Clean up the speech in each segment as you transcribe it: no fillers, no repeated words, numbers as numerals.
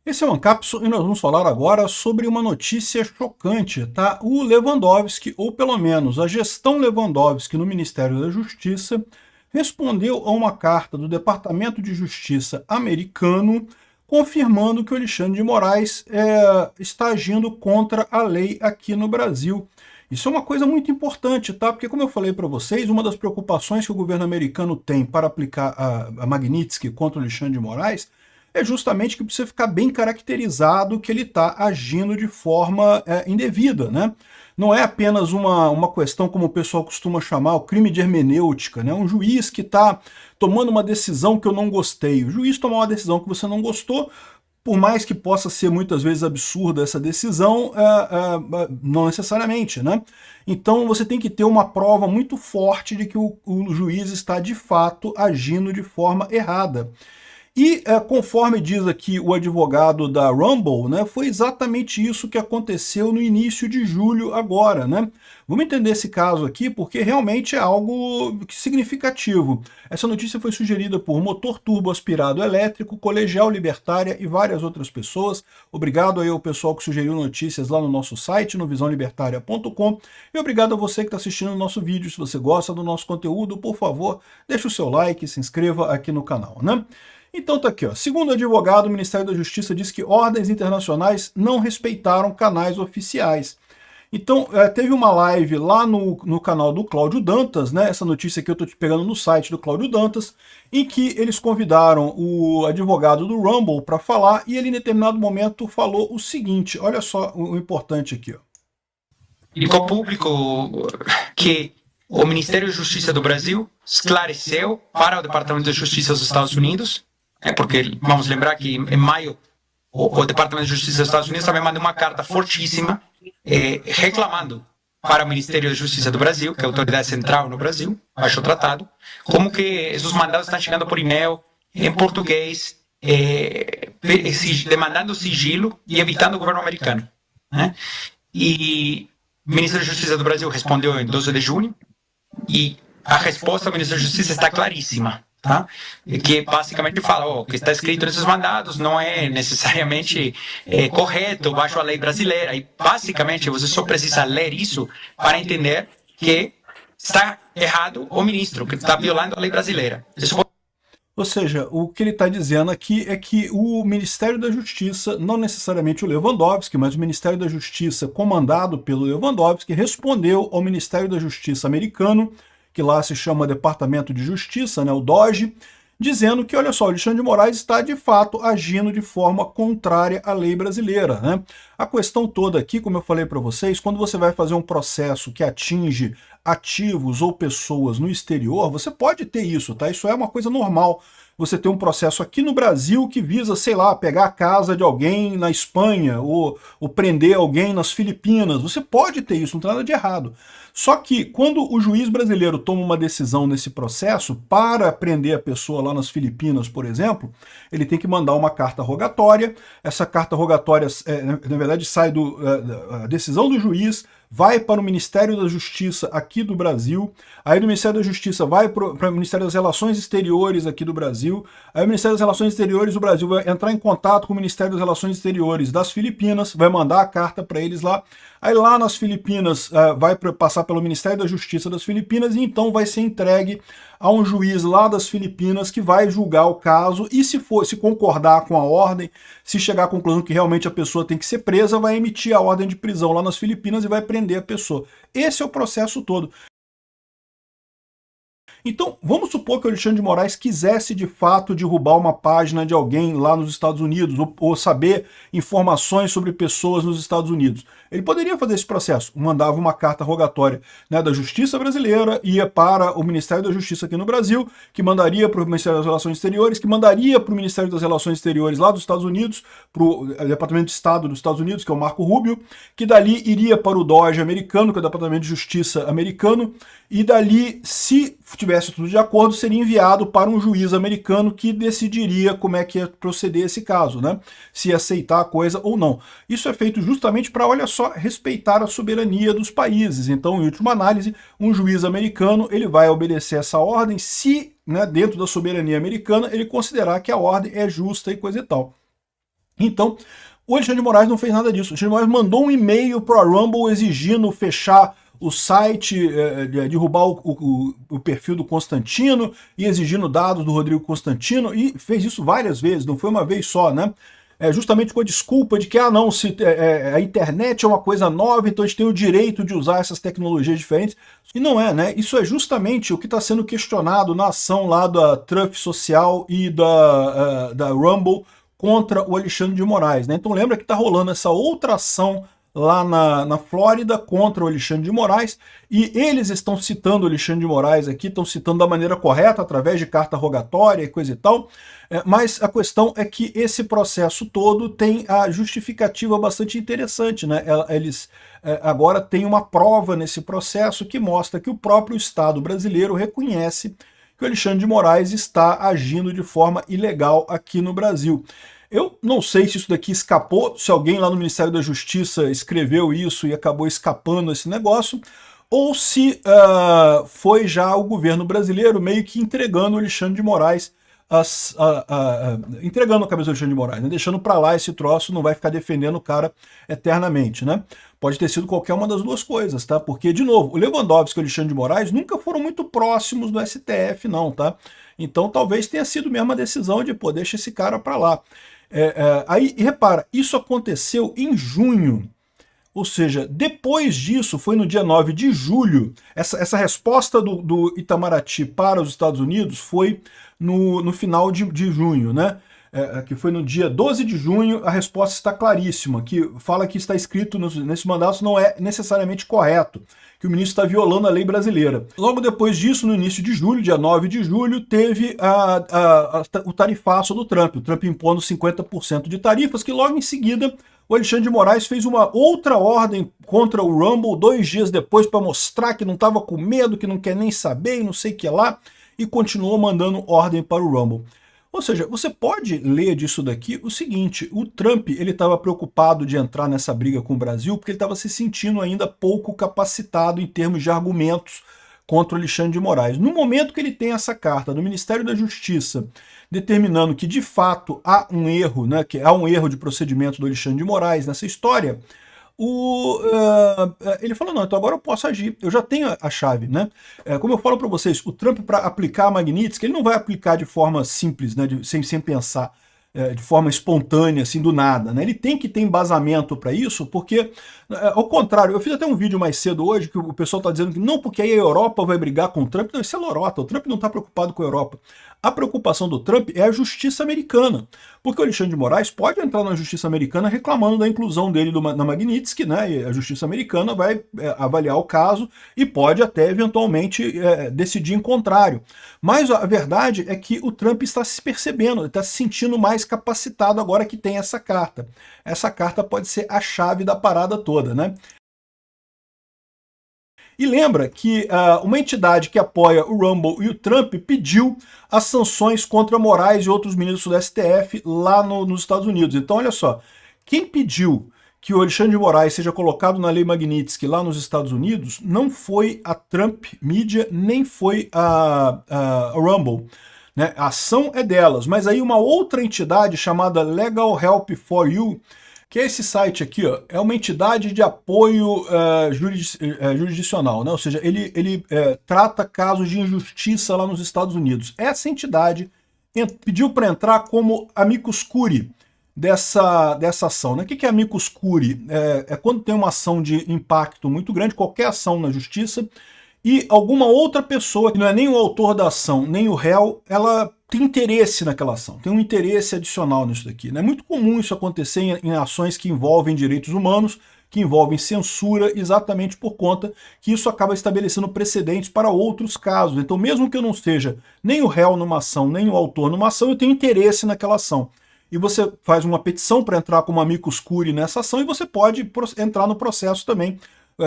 Esse é o Ancapso e nós vamos falar agora sobre uma notícia chocante, tá? O Lewandowski, ou pelo menos a gestão Lewandowski no Ministério da Justiça, respondeu a uma carta do Departamento de Justiça americano confirmando que o Alexandre de Moraes está agindo contra a lei aqui no Brasil. Isso é uma coisa muito importante, tá? Porque, como eu falei para vocês, uma das preocupações que o governo americano tem para aplicar a Magnitsky contra o Alexandre de Moraes é justamente que precisa ficar bem caracterizado que ele está agindo de forma indevida, né? Não é apenas uma questão, como o pessoal costuma chamar, o crime de hermenêutica, né? Um juiz que está tomando uma decisão que eu não gostei. O juiz tomar uma decisão que você não gostou, por mais que possa ser muitas vezes absurda essa decisão, não necessariamente, né? Então você tem que ter uma prova muito forte de que o juiz está de fato agindo de forma errada. E conforme diz aqui o advogado da Rumble, né, foi exatamente isso que aconteceu no início de julho agora, né? Vamos entender esse caso aqui porque realmente é algo significativo. Essa notícia foi sugerida por Motor Turbo Aspirado Elétrico, Colegial Libertária e várias outras pessoas. Obrigado aí ao pessoal que sugeriu notícias lá no nosso site, no visãolibertaria.com, e obrigado a você que está assistindo o nosso vídeo. Se você gosta do nosso conteúdo, por favor, deixe o seu like e se inscreva aqui no canal, né? Então tá aqui, ó. Segundo o advogado, o Ministério da Justiça diz que ordens internacionais não respeitaram canais oficiais. Então, teve uma live lá no canal do Cláudio Dantas, né? Essa notícia aqui eu estou te pegando no site do Cláudio Dantas, em que eles convidaram o advogado do Rumble para falar, e ele em determinado momento falou o seguinte, olha só o importante aqui, ó. Ficou público que o Ministério da Justiça do Brasil esclareceu para o Departamento de Justiça dos Estados Unidos, porque vamos lembrar que em maio o Departamento de Justiça dos Estados Unidos também mandou uma carta fortíssima reclamando para o Ministério da Justiça do Brasil, que é a autoridade central no Brasil, baixo o tratado, como que esses mandados estão chegando por e-mail, em português, demandando sigilo e evitando o governo americano, né? E o Ministério da Justiça do Brasil respondeu em 12 de junho, e a resposta do Ministério da Justiça está claríssima, tá? Que basicamente fala, o que está escrito nesses mandados não é necessariamente correto, baixo a lei brasileira, e basicamente você só precisa ler isso para entender que está errado o ministro, que está violando a lei brasileira. Isso... Ou seja, o que ele está dizendo aqui é que o Ministério da Justiça, não necessariamente o Lewandowski, mas o Ministério da Justiça comandado pelo Lewandowski, respondeu ao Ministério da Justiça americano, que lá se chama Departamento de Justiça, né, o DOJ, dizendo que, olha só, o Alexandre de Moraes está de fato agindo de forma contrária à lei brasileira, né? A questão toda aqui, como eu falei para vocês, quando você vai fazer um processo que atinge ativos ou pessoas no exterior, você pode ter isso, tá? Isso é uma coisa normal. Você tem um processo aqui no Brasil que visa, sei lá, pegar a casa de alguém na Espanha ou prender alguém nas Filipinas. Você pode ter isso, não tem nada de errado. Só que quando o juiz brasileiro toma uma decisão nesse processo para prender a pessoa lá nas Filipinas, por exemplo, ele tem que mandar uma carta rogatória. Essa carta rogatória, na verdade, sai a decisão do juiz, vai para o Ministério da Justiça aqui do Brasil, aí do Ministério da Justiça vai para o Ministério das Relações Exteriores aqui do Brasil, aí o Ministério das Relações Exteriores do Brasil vai entrar em contato com o Ministério das Relações Exteriores das Filipinas, vai mandar a carta para eles lá, aí lá nas Filipinas vai passar pelo Ministério da Justiça das Filipinas e então vai ser entregue a um juiz lá das Filipinas que vai julgar o caso e se concordar com a ordem, se chegar à conclusão que realmente a pessoa tem que ser presa, vai emitir a ordem de prisão lá nas Filipinas e vai prender a pessoa. Esse é o processo todo. Então, vamos supor que o Alexandre de Moraes quisesse de fato derrubar uma página de alguém lá nos Estados Unidos ou saber informações sobre pessoas nos Estados Unidos. Ele poderia fazer esse processo, mandava uma carta rogatória, né, da Justiça brasileira, ia para o Ministério da Justiça aqui no Brasil, que mandaria para o Ministério das Relações Exteriores, que mandaria para o Ministério das Relações Exteriores lá dos Estados Unidos, para o Departamento de Estado dos Estados Unidos, que é o Marco Rubio, que dali iria para o DOJ americano, que é o Departamento de Justiça americano, e dali, se tivesse tudo de acordo, seria enviado para um juiz americano que decidiria como é que ia proceder esse caso, né? Se ia aceitar a coisa ou não. Isso é feito justamente para, olha só, respeitar a soberania dos países. Então, em última análise, um juiz americano ele vai obedecer essa ordem se, né, dentro da soberania americana, ele considerar que a ordem é justa e coisa e tal. Então, o Alexandre de Moraes não fez nada disso. O Alexandre de Moraes mandou um e-mail para a Rumble exigindo fechar o site, derrubar o perfil do Constantino e exigindo dados do Rodrigo Constantino, e fez isso várias vezes, não foi uma vez só, né? Justamente com a desculpa de que, não, a internet é uma coisa nova, então a gente tem o direito de usar essas tecnologias diferentes. E não é, né? Isso é justamente o que está sendo questionado na ação lá da Truth Social e da Rumble contra o Alexandre de Moraes, né? Então lembra que está rolando essa outra ação lá na Flórida contra o Alexandre de Moraes, e eles estão citando o Alexandre de Moraes aqui, estão citando da maneira correta, através de carta rogatória e coisa e tal, mas a questão é que esse processo todo tem a justificativa bastante interessante, né? Eles agora têm uma prova nesse processo que mostra que o próprio Estado brasileiro reconhece que o Alexandre de Moraes está agindo de forma ilegal aqui no Brasil. Eu não sei se isso daqui escapou, se alguém lá no Ministério da Justiça escreveu isso e acabou escapando esse negócio, ou se foi já o governo brasileiro meio que entregando o Alexandre de Moraes, entregando a cabeça do Alexandre de Moraes, né? Deixando para lá esse troço, não vai ficar defendendo o cara eternamente, né? Pode ter sido qualquer uma das duas coisas, tá? Porque, de novo, o Lewandowski e o Alexandre de Moraes nunca foram muito próximos do STF, não, tá? Então talvez tenha sido mesmo a decisão de, pô, deixa esse cara para lá. Aí, repara, isso aconteceu em junho, ou seja, depois disso, foi no dia 9 de julho, essa resposta do Itamaraty para os Estados Unidos foi no final de junho, né? Que foi no dia 12 de junho, a resposta está claríssima, que fala que está escrito nesse mandato não é necessariamente correto, que o ministro está violando a lei brasileira. Logo depois disso, no início de julho, dia 9 de julho, teve o tarifaço do Trump, o Trump impondo 50% de tarifas, que logo em seguida o Alexandre de Moraes fez uma outra ordem contra o Rumble 2 dias depois para mostrar que não estava com medo, que não quer nem saber e não sei o que lá, e continuou mandando ordem para o Rumble. Ou seja, você pode ler disso daqui o seguinte: o Trump ele estava preocupado de entrar nessa briga com o Brasil porque ele estava se sentindo ainda pouco capacitado em termos de argumentos contra o Alexandre de Moraes. No momento que ele tem essa carta do Ministério da Justiça determinando que de fato há um erro, né, que há um erro de procedimento do Alexandre de Moraes nessa história, ele falou, não, então agora eu posso agir, eu já tenho a chave, né? Como eu falo para vocês, o Trump, para aplicar a Magnitsky, ele não vai aplicar de forma simples, né, sem pensar, de forma espontânea, assim, do nada, né? Ele tem que ter embasamento para isso, porque, ao contrário, eu fiz até um vídeo mais cedo hoje, que o pessoal está dizendo que não, porque aí a Europa vai brigar com o Trump. Não, isso é lorota, o Trump não está preocupado com a Europa. A preocupação do Trump é a justiça americana, porque o Alexandre de Moraes pode entrar na justiça americana reclamando da inclusão dele na Magnitsky, né? E a justiça americana vai avaliar o caso e pode até eventualmente decidir em contrário. Mas a verdade é que o Trump está se percebendo, está se sentindo mais capacitado agora que tem essa carta. Essa carta pode ser a chave da parada toda, né? E lembra que uma entidade que apoia o Rumble e o Trump pediu as sanções contra Moraes e outros ministros do STF lá nos Estados Unidos. Então, olha só, quem pediu que o Alexandre de Moraes seja colocado na Lei Magnitsky lá nos Estados Unidos não foi a Trump Media, nem foi a Rumble, né? A ação é delas, mas aí uma outra entidade chamada Legal Help for You, que é esse site aqui, ó, é uma entidade de apoio jurisdicional, né? Ou seja, ele trata casos de injustiça lá nos Estados Unidos. Essa entidade pediu para entrar como amicus curiae dessa ação, né? O que é amicus curiae? É quando tem uma ação de impacto muito grande, qualquer ação na justiça, e alguma outra pessoa, que não é nem o autor da ação, nem o réu, ela tem interesse naquela ação, tem um interesse adicional nisso daqui. É muito comum isso acontecer em ações que envolvem direitos humanos, que envolvem censura, exatamente por conta que isso acaba estabelecendo precedentes para outros casos. Então, mesmo que eu não seja nem o réu numa ação, nem o autor numa ação, eu tenho interesse naquela ação. E você faz uma petição para entrar como amicus curiae nessa ação e você pode entrar no processo também,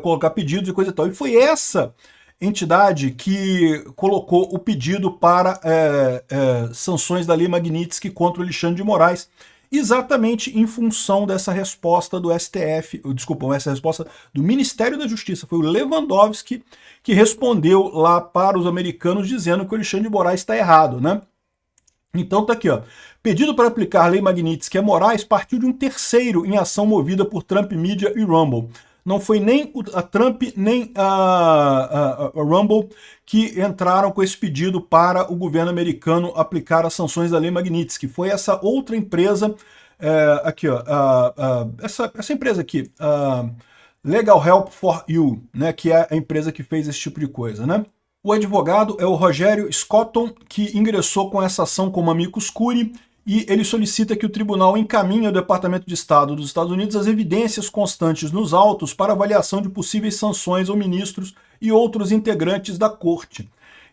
colocar pedidos e coisa e tal. E foi essa entidade que colocou o pedido para sanções da Lei Magnitsky contra o Alexandre de Moraes, exatamente em função dessa resposta do STF, desculpa, essa resposta do Ministério da Justiça. Foi o Lewandowski que respondeu lá para os americanos dizendo que o Alexandre de Moraes está errado, né? Então tá aqui, ó. Pedido para aplicar a lei Magnitsky a Moraes partiu de um terceiro em ação movida por Trump Media e Rumble. Não foi nem a Trump nem a Rumble que entraram com esse pedido para o governo americano aplicar as sanções da lei Magnitsky. Foi essa outra empresa, aqui, ó, essa empresa aqui, Legal Help for You, né, que é a empresa que fez esse tipo de coisa, né? O advogado é o Rogério Scotton, que ingressou com essa ação como amicus curiae, e ele solicita que o tribunal encaminhe ao Departamento de Estado dos Estados Unidos as evidências constantes nos autos para avaliação de possíveis sanções ao ministros e outros integrantes da corte.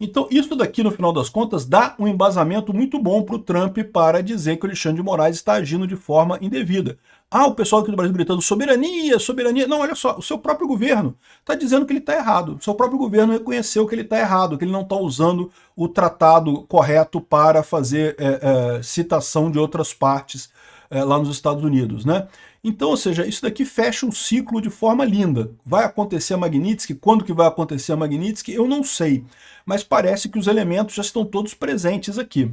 Então, isso daqui, no final das contas, dá um embasamento muito bom para o Trump para dizer que o Alexandre de Moraes está agindo de forma indevida. Ah, o pessoal aqui do Brasil gritando soberania, soberania. Não, olha só, o seu próprio governo está dizendo que ele está errado. O seu próprio governo reconheceu que ele está errado, que ele não está usando o tratado correto para fazer citação de outras partes lá nos Estados Unidos, né? Então, ou seja, isso daqui fecha um ciclo de forma linda. Vai acontecer a Magnitsky? Quando que vai acontecer a Magnitsky? Eu não sei, mas parece que os elementos já estão todos presentes aqui.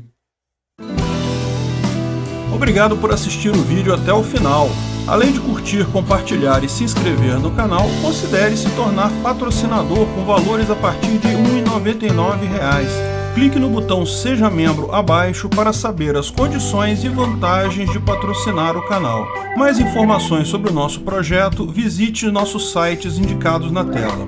Obrigado por assistir o vídeo até o final. Além de curtir, compartilhar e se inscrever no canal, considere se tornar patrocinador com valores a partir de R$ 1,99. Clique no botão Seja Membro abaixo para saber as condições e vantagens de patrocinar o canal. Mais informações sobre o nosso projeto, visite nossos sites indicados na tela.